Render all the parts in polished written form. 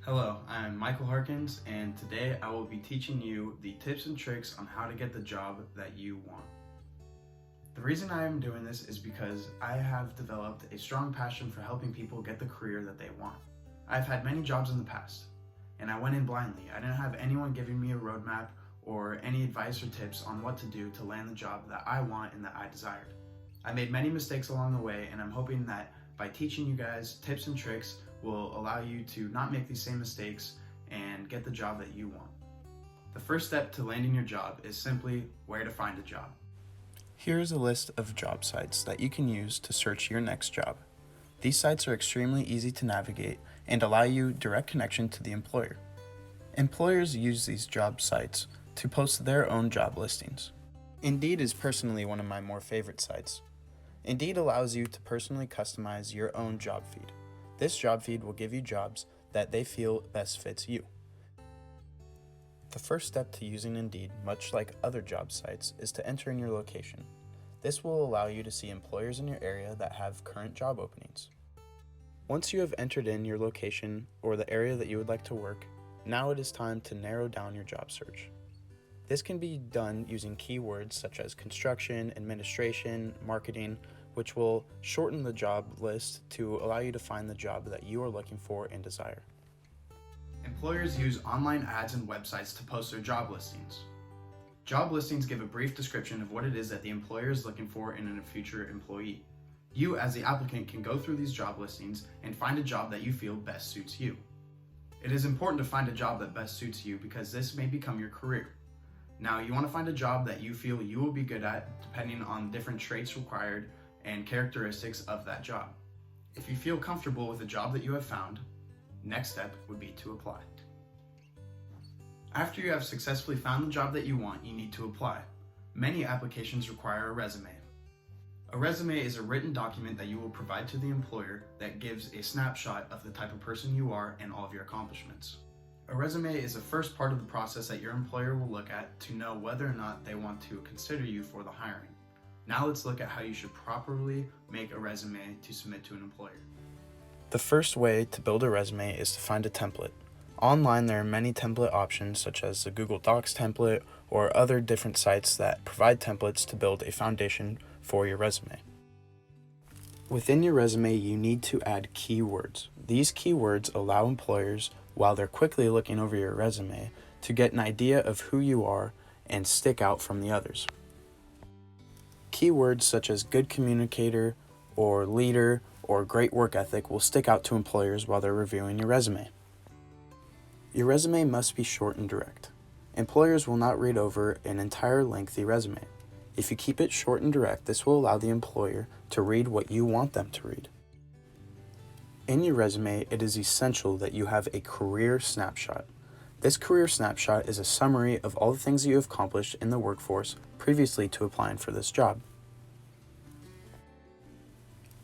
Hello, I'm Michael Harkins, and today I will be teaching you the tips and tricks on how to get the job that you want. The reason I am doing this is because I have developed a strong passion for helping people get the career that they want. I've had many jobs in the past, and I went in blindly. I didn't have anyone giving me a roadmap or any advice or tips on what to do to land the job that I want and that I desired. I made many mistakes along the way, and I'm hoping that by teaching you guys tips and tricks will allow you to not make these same mistakes and get the job that you want. The first step to landing your job is simply where to find a job. Here is a list of job sites that you can use to search your next job. These sites are extremely easy to navigate and allow you direct connection to the employer. Employers use these job sites to post their own job listings. Indeed is personally one of my more favorite sites. Indeed allows you to personally customize your own job feed. This job feed will give you jobs that they feel best fits you. The first step to using Indeed, much like other job sites, is to enter in your location. This will allow you to see employers in your area that have current job openings. Once you have entered in your location or the area that you would like to work, now it is time to narrow down your job search. This can be done using keywords such as construction, administration, marketing, which will shorten the job list to allow you to find the job that you are looking for and desire. Employers use online ads and websites to post their job listings. Job listings give a brief description of what it is that the employer is looking for in a future employee. You, as the applicant, can go through these job listings and find a job that you feel best suits you. It is important to find a job that best suits you because this may become your career. Now, you want to find a job that you feel you will be good at depending on different traits required and characteristics of that job. If you feel comfortable with the job that you have found, next step would be to apply. After you have successfully found the job that you want, you need to apply. Many applications require a resume. A resume is a written document that you will provide to the employer that gives a snapshot of the type of person you are and all of your accomplishments. A resume is the first part of the process that your employer will look at to know whether or not they want to consider you for the hiring. Now let's look at how you should properly make a resume to submit to an employer. The first way to build a resume is to find a template. Online there are many template options such as the Google Docs template or other different sites that provide templates to build a foundation for your resume. Within your resume you need to add keywords. These keywords allow employers, while they're quickly looking over your resume, to get an idea of who you are and stick out from the others. Keywords such as good communicator or leader or great work ethic will stick out to employers while they're reviewing your resume. Your resume must be short and direct. Employers will not read over an entire lengthy resume. If you keep it short and direct, this will allow the employer to read what you want them to read. In your resume, it is essential that you have a career snapshot. This career snapshot is a summary of all the things that you have accomplished in the workforce previously to applying for this job.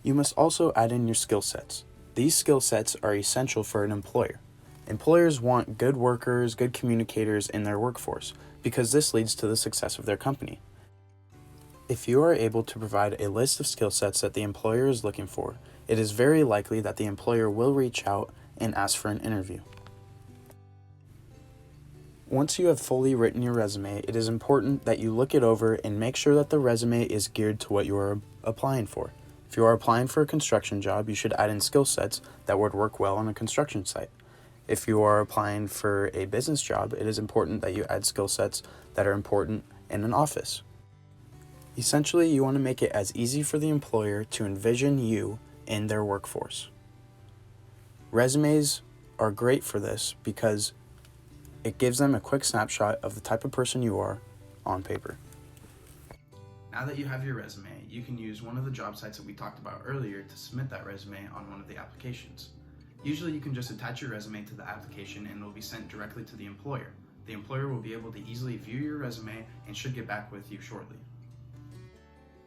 You must also add in your skill sets. These skill sets are essential for an employer. Employers want good workers, good communicators in their workforce because this leads to the success of their company. If you are able to provide a list of skill sets that the employer is looking for, it is very likely that the employer will reach out and ask for an interview. Once you have fully written your resume, it is important that you look it over and make sure that the resume is geared to what you are applying for. If you are applying for a construction job, you should add in skill sets that would work well on a construction site. If you are applying for a business job, it is important that you add skill sets that are important in an office. Essentially, you want to make it as easy for the employer to envision you in their workforce. Resumes are great for this because it gives them a quick snapshot of the type of person you are on paper. Now that you have your resume, you can use one of the job sites that we talked about earlier to submit that resume on one of the applications. Usually you can just attach your resume to the application and it will be sent directly to the employer. The employer will be able to easily view your resume and should get back with you shortly.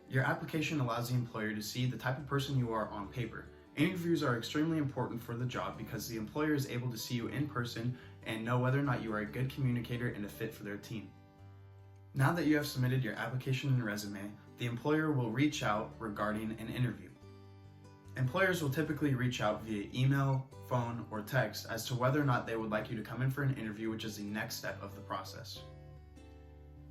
Your application allows the employer to see the type of person you are on paper. Interviews are extremely important for the job because the employer is able to see you in person and know whether or not you are a good communicator and a fit for their team. Now that you have submitted your application and resume, the employer will reach out regarding an interview. Employers will typically reach out via email, phone, or text as to whether or not they would like you to come in for an interview, which is the next step of the process.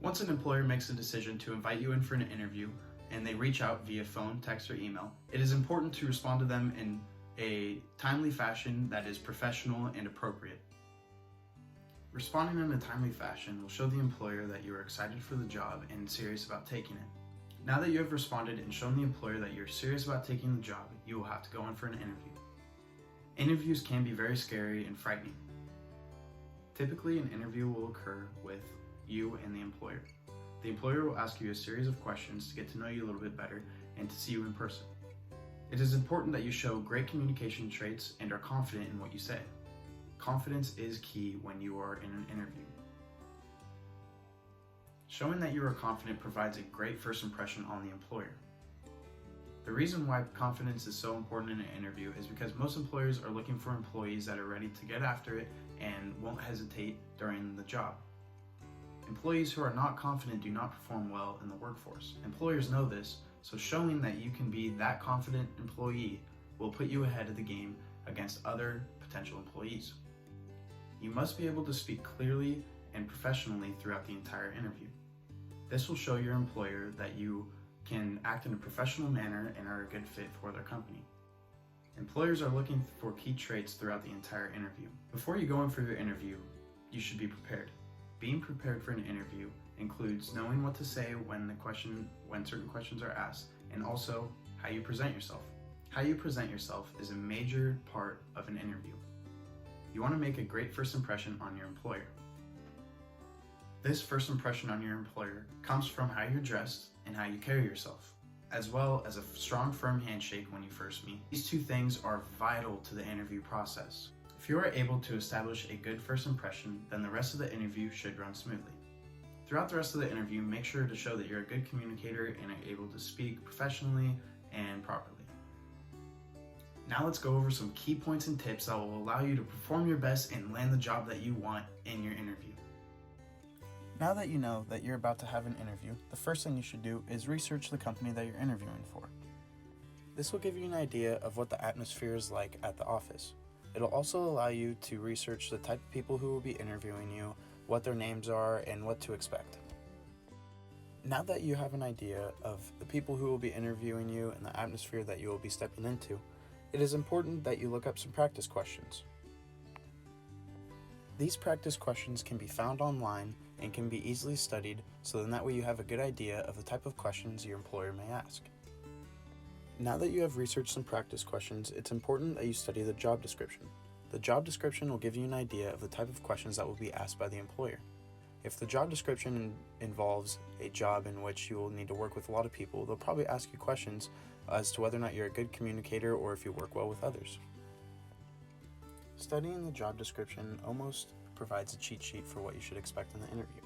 Once an employer makes a decision to invite you in for an interview and they reach out via phone, text, or email, it is important to respond to them in a timely fashion that is professional and appropriate. Responding in a timely fashion will show the employer that you are excited for the job and serious about taking it. Now that you have responded and shown the employer that you're serious about taking the job, you will have to go in for an interview. Interviews can be very scary and frightening. Typically, an interview will occur with you and the employer. The employer will ask you a series of questions to get to know you a little bit better and to see you in person. It is important that you show great communication traits and are confident in what you say. Confidence is key when you are in an interview. Showing that you are confident provides a great first impression on the employer. The reason why confidence is so important in an interview is because most employers are looking for employees that are ready to get after it and won't hesitate during the job. Employees who are not confident do not perform well in the workforce. Employers know this, so showing that you can be that confident employee will put you ahead of the game against other potential employees. You must be able to speak clearly and professionally throughout the entire interview. This will show your employer that you can act in a professional manner and are a good fit for their company. Employers are looking for key traits throughout the entire interview. Before you go in for your interview, you should be prepared. Being prepared for an interview includes knowing what to say when certain questions are asked, and also how you present yourself. How you present yourself is a major part of an interview. You want to make a great first impression on your employer. This first impression on your employer comes from how you're dressed and how you carry yourself, as well as a strong, firm handshake when you first meet. These two things are vital to the interview process. If you are able to establish a good first impression, then the rest of the interview should run smoothly. Throughout the rest of the interview, make sure to show that you're a good communicator and are able to speak professionally and properly. Now let's go over some key points and tips that will allow you to perform your best and land the job that you want in your interview. Now that you know that you're about to have an interview, the first thing you should do is research the company that you're interviewing for. This will give you an idea of what the atmosphere is like at the office. It'll also allow you to research the type of people who will be interviewing you, what their names are, and what to expect. Now that you have an idea of the people who will be interviewing you and the atmosphere that you will be stepping into, it is important that you look up some practice questions. These practice questions can be found online and can be easily studied, so then that way you have a good idea of the type of questions your employer may ask. Now that you have researched some practice questions, it's important that you study the job description. The job description will give you an idea of the type of questions that will be asked by the employer. If the job description involves a job in which you will need to work with a lot of people, they'll probably ask you questions as to whether or not you're a good communicator or if you work well with others. Studying the job description almost provides a cheat sheet for what you should expect in the interview.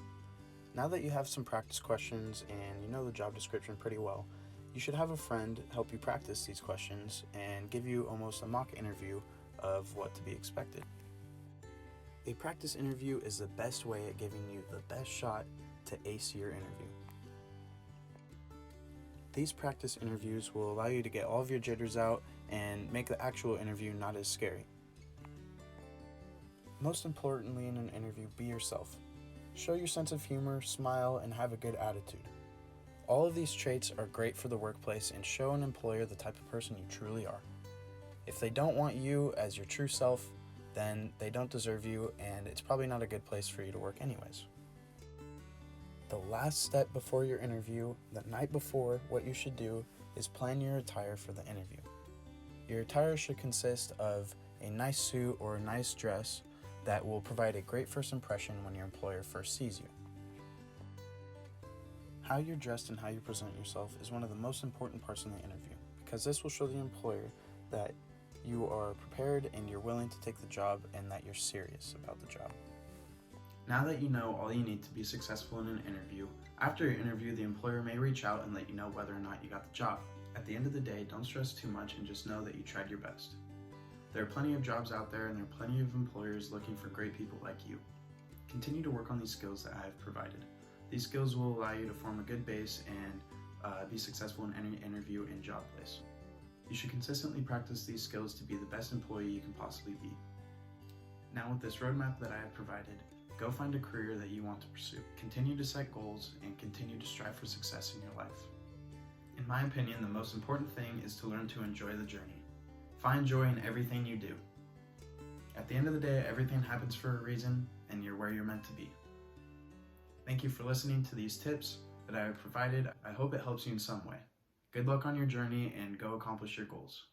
Now that you have some practice questions and you know the job description pretty well, you should have a friend help you practice these questions and give you almost a mock interview of what to be expected. A practice interview is the best way at giving you the best shot to ace your interview. These practice interviews will allow you to get all of your jitters out and make the actual interview not as scary. Most importantly in an interview, be yourself. Show your sense of humor, smile, and have a good attitude. All of these traits are great for the workplace and show an employer the type of person you truly are. If they don't want you as your true self, then they don't deserve you, and it's probably not a good place for you to work anyways. The last step before your interview, the night before, what you should do is plan your attire for the interview. Your attire should consist of a nice suit or a nice dress that will provide a great first impression when your employer first sees you. How you're dressed and how you present yourself is one of the most important parts in the interview, because this will show the employer that you are prepared and you're willing to take the job and that you're serious about the job. Now that you know all you need to be successful in an interview, after your interview, the employer may reach out and let you know whether or not you got the job. At the end of the day, don't stress too much and just know that you tried your best. There are plenty of jobs out there and there are plenty of employers looking for great people like you. Continue to work on these skills that I have provided. These skills will allow you to form a good base and be successful in any interview and job place. You should consistently practice these skills to be the best employee you can possibly be. Now with this roadmap that I have provided, go find a career that you want to pursue. Continue to set goals and continue to strive for success in your life. In my opinion, the most important thing is to learn to enjoy the journey. Find joy in everything you do. At the end of the day, everything happens for a reason, and you're where you're meant to be. Thank you for listening to these tips that I have provided. I hope it helps you in some way. Good luck on your journey and go accomplish your goals.